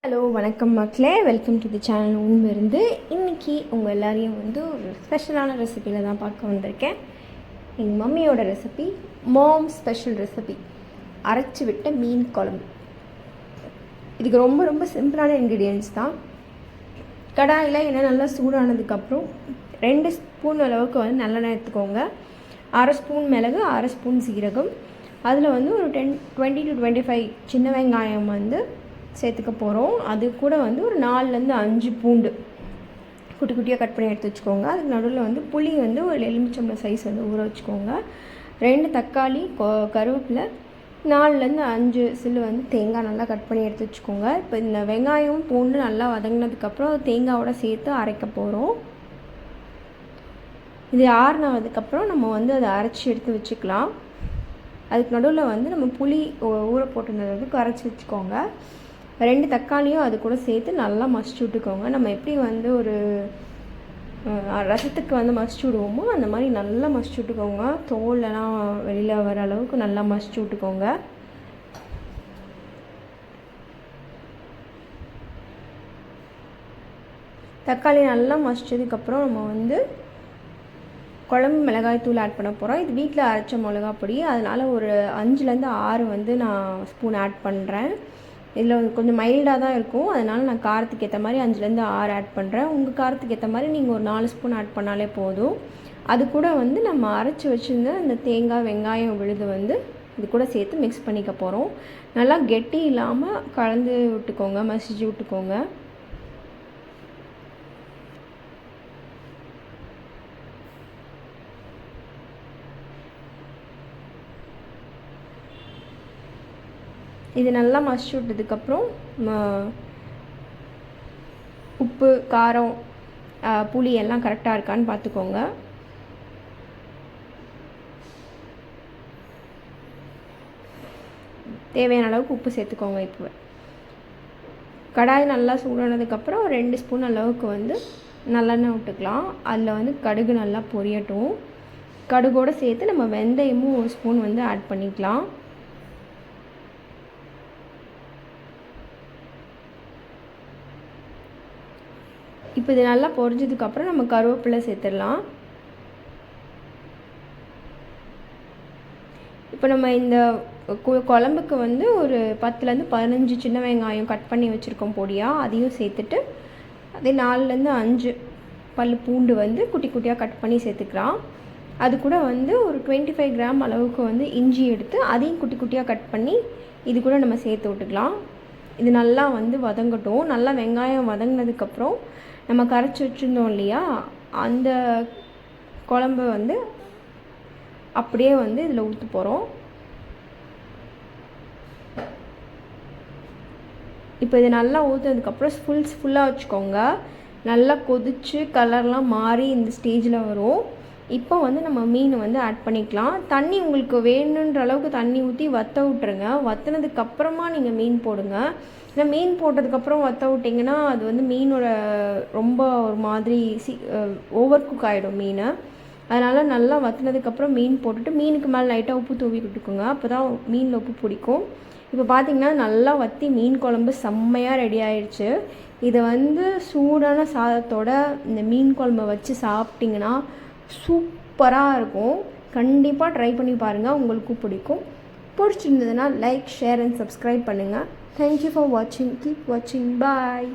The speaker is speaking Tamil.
ஹலோ வணக்கம் மக்களே, வெல்கம் டு தி சேனல் உண்மையிருந்து. இன்றைக்கி உங்கள் எல்லாரையும் ஒரு ஸ்பெஷலான ரெசிபியில் தான் பார்க்க வந்திருக்கேன். எங்கள் மம்மியோட ரெசிபி, மாம் ஸ்பெஷல் ரெசிபி, அரைச்சி விட்ட மீன் குழம்பு. இதுக்கு ரொம்ப ரொம்ப சிம்பிளான இன்க்ரீடியன்ட்ஸ் தான். கடாயில் எண்ணெய் நல்லா சூடானதுக்கப்புறம் 2 ஸ்பூன் அளவுக்கு நல்லெண்ணெய் எடுத்துக்கோங்க. 1/2 ஸ்பூன் மிளகு, 1/2 ஸ்பூன் சீரகம், அதில் ஒரு 20 to 25 சின்ன வெங்காயம் சேர்த்துக்க போகிறோம். அது கூட ஒரு 4லேருந்து 5 பூண்டு குட்டி குட்டியாக கட் பண்ணி எடுத்து வச்சுக்கோங்க. அதுக்கு நடுவில் புளி ஒரு எலுமிச்சம்பழம் சைஸ் ஊற வச்சுக்கோங்க. 2 தக்காளி, கருவேப்பிலை, 4லேருந்து 5 சில்லு தேங்காய் நல்லா கட் பண்ணி எடுத்து வச்சுக்கோங்க. இப்போ இந்த வெங்காயம் பூண்டு நல்லா வதங்கினதுக்கப்புறம் தேங்காயோட சேர்த்து அரைக்க போகிறோம். இது ஆறுனதுக்கப்புறம் நம்ம அதை அரைச்சி எடுத்து வச்சுக்கலாம். அதுக்கு நடுவில் நம்ம புளி ஊற போட்டுருந்தது கரைச்சி வச்சுக்கோங்க. 2 தக்காளியும் அது கூட சேர்த்து நல்லா மசிச்சு விட்டுக்கோங்க. நம்ம எப்படி ஒரு ரசத்துக்கு மசிச்சு விடுவோமோ அந்த மாதிரி நல்லா மசிச்சு விட்டுக்கோங்க. தோலெல்லாம் வெளியில் வர அளவுக்கு நல்லா மசிச்சு விட்டுக்கோங்க. தக்காளி நல்லா மசிச்சதுக்கப்புறம் நம்ம குழம்பு மிளகாய் தூள் ஆட் பண்ண போகிறோம். இது வீட்டில் அரைச்ச மிளகா பொடி, அதனால் ஒரு 5லேருந்து 6 நான் ஸ்பூன் ஆட் பண்ணுறேன். இதில் கொஞ்சம் மைல்டாக தான் இருக்கும், அதனால் நான் காரத்துக்கு ஏற்ற மாதிரி 5லேருந்து 6 ஆட் பண்ணுறேன். உங்கள் காரத்துக்கு ஏற்ற மாதிரி நீங்கள் ஒரு 4 ஸ்பூன் ஆட் பண்ணாலே போதும். அது கூட நம்ம அரைச்சி வச்சுருந்த அந்த தேங்காய் வெங்காயம் விழுது இது கூட சேர்த்து மிக்ஸ் பண்ணிக்க போகிறோம். நல்லா கெட்டி இல்லாமல் கலந்து விட்டுக்கோங்க, மசிச்சு விட்டுக்கோங்க. இது நல்லா மசிச்சு விட்டதுக்கப்புறம் உப்பு, காரம், புளி எல்லாம் கரெக்டாக இருக்கான்னு பார்த்துக்கோங்க. தேவையான அளவுக்கு உப்பு சேர்த்துக்கோங்க. இப்போ கடாய் நல்லா சூடானதுக்கப்புறம் 2 ஸ்பூன் அளவுக்கு நல்லெண்ணெய் விட்டுக்கலாம். அதில் கடுகு நல்லா பொரியட்டும். கடுகோடு சேர்த்து நம்ம வெந்தயமும் 1 ஸ்பூன் ஆட் பண்ணிக்கலாம். இப்போ இது நல்லா பொரிஞ்சதுக்கப்புறம் நம்ம கருவேப்பிலை சேர்த்துடலாம். இப்போ நம்ம இந்த குழம்புக்கு ஒரு 10லேருந்து 15 சின்ன வெங்காயம் கட் பண்ணி வச்சுருக்கோம் பொடியாக, அதையும் சேர்த்துட்டு அதே 4லேருந்து 5 பல் பூண்டு குட்டி குட்டியாக கட் பண்ணி சேர்த்துக்கலாம். அது கூட ஒரு 25 கிராம் அளவுக்கு இஞ்சி எடுத்து அதையும் குட்டி குட்டியாக கட் பண்ணி இது கூட நம்ம சேர்த்து விட்டுக்கலாம். இது நல்லா வதங்கட்டும். நல்லா வெங்காயம் வதங்கினதுக்கப்புறம் நம்ம கரைச்சி வச்சுருந்தோம் இல்லையா, அந்த குழம்பு அப்படியே இதில் ஊற்ற போகிறோம். இப்போ இது நல்லா ஊற்றுனதுக்கப்புறம் ஃபுல்லாக வச்சுக்கோங்க. நல்லா கொதித்து கலர்லாம் மாறி இந்த ஸ்டேஜில் வரும். இப்போ நம்ம மீன் ஆட் பண்ணிக்கலாம். தண்ணி உங்களுக்கு வேணுன்ற அளவுக்கு தண்ணி ஊற்றி வற்ற விட்டுருங்க. வற்றினதுக்கப்புறமா நீங்கள் மீன் போடுங்க. ஏன்னா மீன் போட்டதுக்கப்புறம் வற்ற விட்டிங்கன்னா அது மீனோட ரொம்ப ஒரு மாதிரி ஓவர் குக் ஆகிடும் மீன். அதனால் நல்லா வற்றினதுக்கப்புறம் மீன் போட்டுட்டு மீனுக்கு மேலே லைட்டாக உப்பு தூவி விட்டுக்கோங்க. அப்போ தான் மீனில் உப்பு பிடிக்கும். இப்போ பார்த்திங்கன்னா நல்லா வற்றி மீன் குழம்பு செம்மையாக ரெடி ஆயிடுச்சு. இதை சூடான சாதத்தோட இந்த மீன் குழம்பை வச்சு சாப்பிட்டிங்கன்னா சூப்பராக இருக்கும். கண்டிப்பாக ட்ரை பண்ணி பாருங்கள், உங்களுக்கும் பிடிக்கும். பிடிச்சிருந்ததுன்னா லைக், ஷேர் அண்ட் சப்ஸ்கிரைப் பண்ணுங்கள். தேங்க்யூ ஃபார் வாட்சிங். கீப் வாட்சிங். பாய்.